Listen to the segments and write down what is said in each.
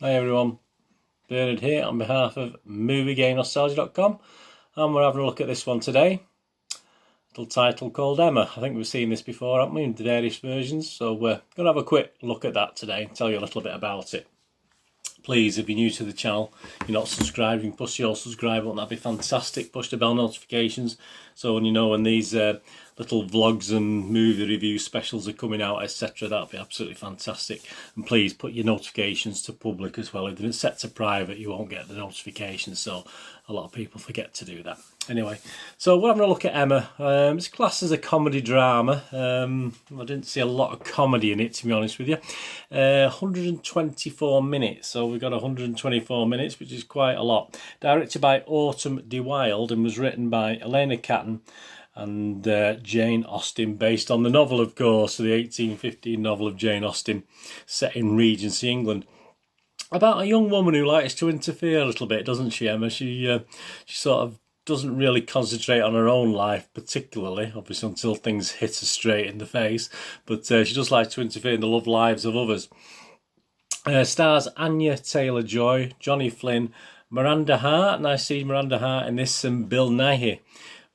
Hi everyone, Bernard here on behalf of MovieGameNostalgia.com, and we're having a look at this one today. Little title called Emma. I think we've seen this before, haven't we, in the various versions, so we're going to have a quick look at that today and tell you a little bit about it. Please, if you're new to the channel, you're not subscribed, you can push your subscribe button, that'd be fantastic. Push the bell notifications so when you know when these little vlogs and movie review specials are coming out, etc. That'd be absolutely fantastic. And please put your notifications to public as well. If they're set to private, you won't get the notifications, so a lot of people forget to do that. Anyway, so we're having a look at Emma. It's classed as a comedy drama. I didn't see a lot of comedy in it, to be honest with you. 124 minutes, so we've got 124 minutes, which is quite a lot. Directed by Autumn de Wilde and was written by Elena Catton and Jane Austen, based on the novel, of course, the 1815 novel of Jane Austen, set in Regency, England. About a young woman who likes to interfere a little bit, doesn't she, Emma? She sort of doesn't really concentrate on her own life particularly, obviously until things hit her straight in the face, but she does like to interfere in the love lives of others. Stars Anya Taylor-Joy, Johnny Flynn, Miranda Hart, and I see Miranda Hart in this, and Bill Nighy.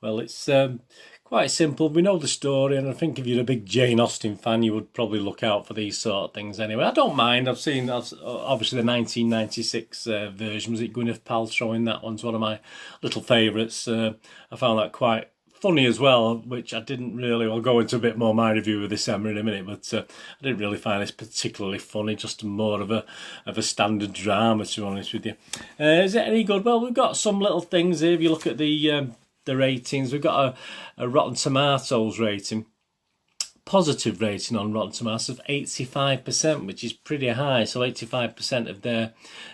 Well, it's quite simple. We know the story, and I think if you're a big Jane Austen fan, you would probably look out for these sort of things anyway. I don't mind. I've seen, obviously, the 1996 version. Was it Gwyneth Paltrow in that one's one of my little favourites. I found that quite funny as well, which I didn't really. I'll go into a bit more my review of this Emma in a minute, but I didn't really find this particularly funny. Just more of a standard drama, to be honest with you. Is it any good? Well, we've got some little things here. If you look at the ratings, we've got a Rotten Tomatoes rating, positive rating on Rotten Tomatoes of 85%, which is pretty high. So 85% of their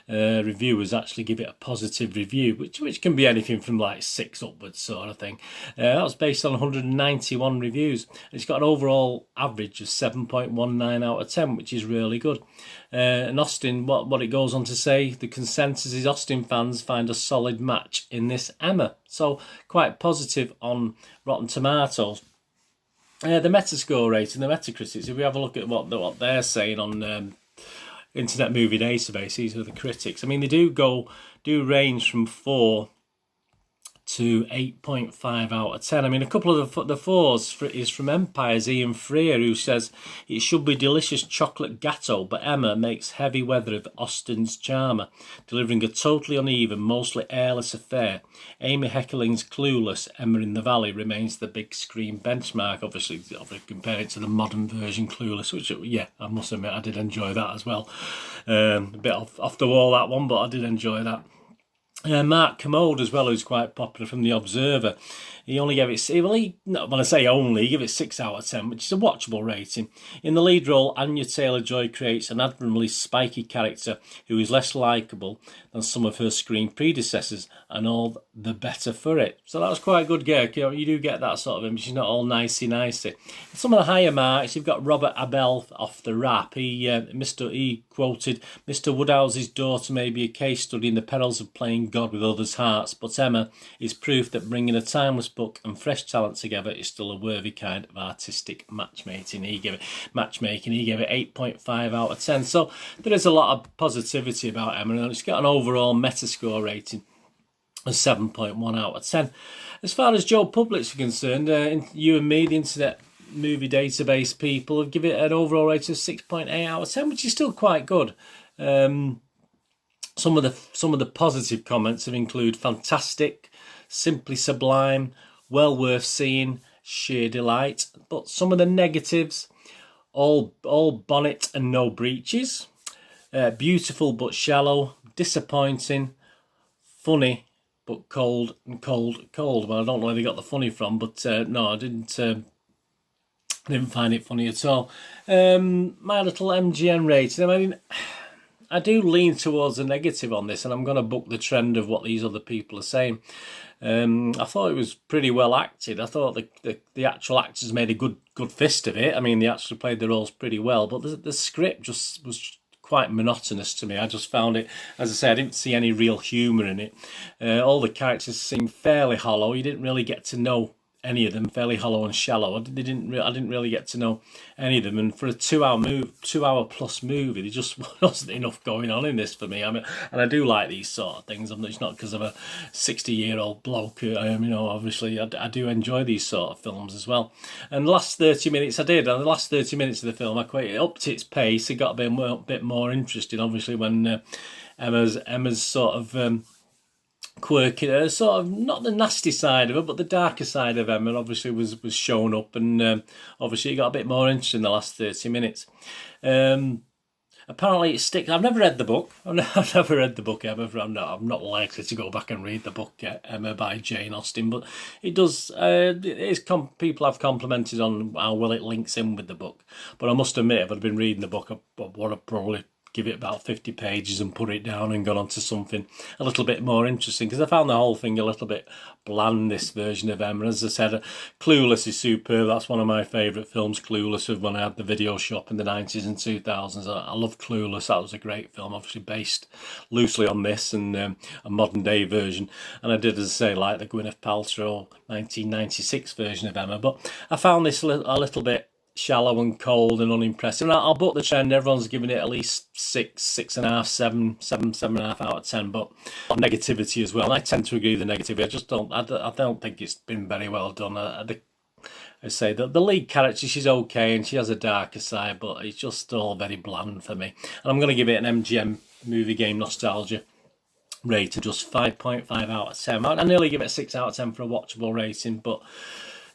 reviewers actually give it a positive review, which can be anything from like 6 upwards sort of thing. That was based on 191 reviews. It's got an overall average of 7.19 out of 10, which is really good. And Austen, what it goes on to say, the consensus is Austen fans find a solid match in this Emma. So quite positive on Rotten Tomatoes. The Metascore rating, the Metacritics, if we have a look at what they're saying on Internet Movie Database, these are the critics. I mean, they do range from 4 to 8.5 out of 10. I mean, a couple of the 4s is from Empire's Ian Freer, who says it should be delicious chocolate gâteau, but Emma makes heavy weather of Austen's charmer, delivering a totally uneven, mostly airless affair. Amy Heckerling's clueless Emma in the Valley remains the big screen benchmark. Obviously compare it to the modern version Clueless, which, yeah, I must admit I did enjoy that as well. A bit off the wall, that one, but I did enjoy that. Mark Kermode as well, who's quite popular from The Observer. He only gave it, when I say only, he gave it 6 out of 10, which is a watchable rating. In the lead role, Anya Taylor-Joy creates an admirably spiky character who is less likeable than some of her screen predecessors, and all the better for it. So that was quite a good gig. You do get that sort of image. She's not all nicey. Some of the higher marks, you've got Robert Abel off the Rap. He quoted, "Mr. Woodhouse's daughter may be a case study in the perils of playing God with others' hearts, but Emma is proof that bringing a timeless book and fresh talent together is still a worthy kind of artistic matchmaking." He gave it 8.5 out of 10. So there is a lot of positivity about Emma, and it's got an overall Metascore rating of 7.1 out of 10. As far as Joe Public's concerned, you and me, the Internet Movie Database people, have given it an overall rating of 6.8 out of 10, which is still quite good. Some of the positive comments have include fantastic, simply sublime, well worth seeing, sheer delight. But some of the negatives, all bonnet and no breeches, beautiful but shallow, disappointing, funny but cold and cold. Well, I don't know where they got the funny from, but no, I didn't find it funny at all. My little MGN rating, I mean, I do lean towards a negative on this, and I'm going to buck the trend of what these other people are saying. I thought it was pretty well acted. I thought the actual actors made a good fist of it. I mean, they actually played their roles pretty well, but the script just was quite monotonous to me. I just found it, as I say, I didn't see any real humour in it. All the characters seemed fairly hollow. You didn't really get to know any of them, fairly hollow and shallow. I didn't really get to know any of them, and for a 2 hour plus movie, there just wasn't enough going on in this for me. I mean, and I do like these sort of things. It's not because I'm a 60-year-old bloke. You know, obviously I do enjoy these sort of films as well. And the last 30 minutes I did. And the last 30 minutes of the film, I quite upped its pace. It got a bit more interesting, obviously, when Emma's sort of quirky, sort of not the nasty side of her, but the darker side of Emma obviously was shown up, and obviously it got a bit more interesting in the last 30 minutes. Apparently it sticks. I've never read the book. I've never read the book, Emma. I'm not likely to go back and read the book Emma by Jane Austen, but it does. People have complimented on how well it links in with the book. But I must admit, if I'd been reading the book, I would have probably give it about 50 pages and put it down and gone on to something a little bit more interesting, because I found the whole thing a little bit bland, this version of Emma. As I said, Clueless is superb. That's one of my favourite films, Clueless, of when I had the video shop in the 90s and 2000s. I love Clueless. That was a great film, obviously based loosely on this and a modern day version. And I did, as I say, like the Gwyneth Paltrow 1996 version of Emma, but I found this a little bit shallow and cold and unimpressive. And I'll buck the trend. Everyone's giving it at least 6.5, 7.5 out of 10. But negativity as well. And I tend to agree with the negativity. I don't think it's been very well done. I say that the lead character, she's okay and she has a darker side, but it's just all very bland for me. And I'm going to give it an MGM movie game nostalgia rating, just 5.5 out of 10. I nearly give it a 6 out of 10 for a watchable rating, but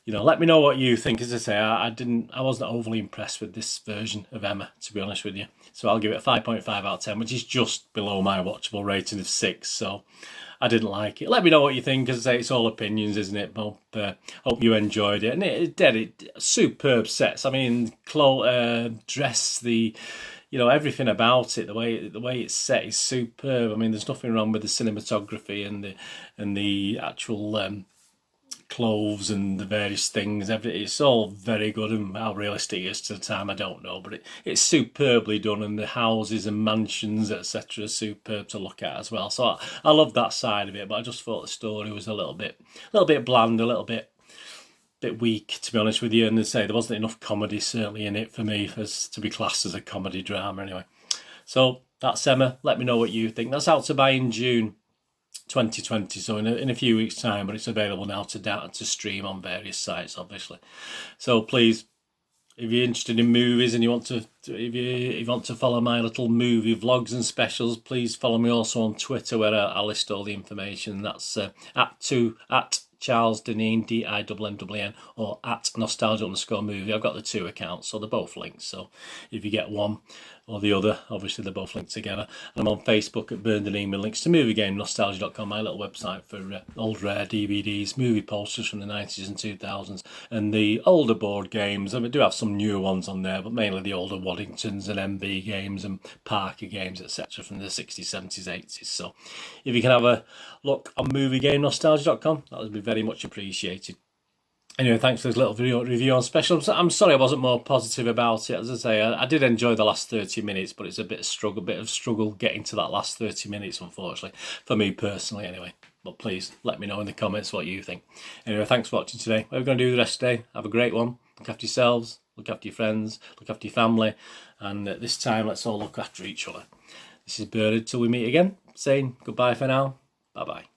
you know, let me know what you think. As I say, I wasn't overly impressed with this version of Emma, to be honest with you. So I'll give it a 5.5 out of 10, which is just below my watchable rating of 6. So I didn't like it. Let me know what you think. As I say, it's all opinions, isn't it? But hope you enjoyed it. And it superb sets. I mean, dress, you know, everything about it, the way it's set is superb. I mean, there's nothing wrong with the cinematography and the actual clothes and the various things. It's all very good, and how realistic it is to the time, I don't know, but it's superbly done, and the houses and mansions, etc., are superb to look at as well. So I love that side of it, but I just thought the story was a little bit bland, a little bit weak, to be honest with you. And to say, there wasn't enough comedy certainly in it for me as to be classed as a comedy drama anyway. So that's Emma. Let me know what you think. That's out to buy in June 2020, so in a few weeks' time, but it's available now to stream on various sites, obviously. So please, if you're interested in movies and you want to follow my little movie vlogs and specials, please follow me also on Twitter, where I list all the information. That's at Charles Dineen, DINNN, or at nostalgia_movie. I've got the 2 accounts, so they're both linked. So if you get one or the other, obviously they're both linked together. And I'm on Facebook at Burn Dineen with links to moviegamenostalgia.com, my little website for old rare DVDs, movie posters from the 90s and 2000s, and the older board games. I do have some newer ones on there, but mainly the older Waddingtons and MB games and Parker games, etc., from the 60s, 70s, 80s. So if you can have a look on moviegamenostalgia.com, that would be very much appreciated. Anyway, thanks for this little review on special. I'm sorry I wasn't more positive about it. As I say, I did enjoy the last 30 minutes, but it's a bit of struggle getting to that last 30 minutes, unfortunately, for me personally anyway. But please let me know in the comments what you think. Anyway, thanks for watching today. What we're going to do the rest of the day, have a great one. Look after yourselves, look after your friends, look after your family, and this time let's all look after each other. This is Bernard till we meet again, saying goodbye for now. Bye-bye.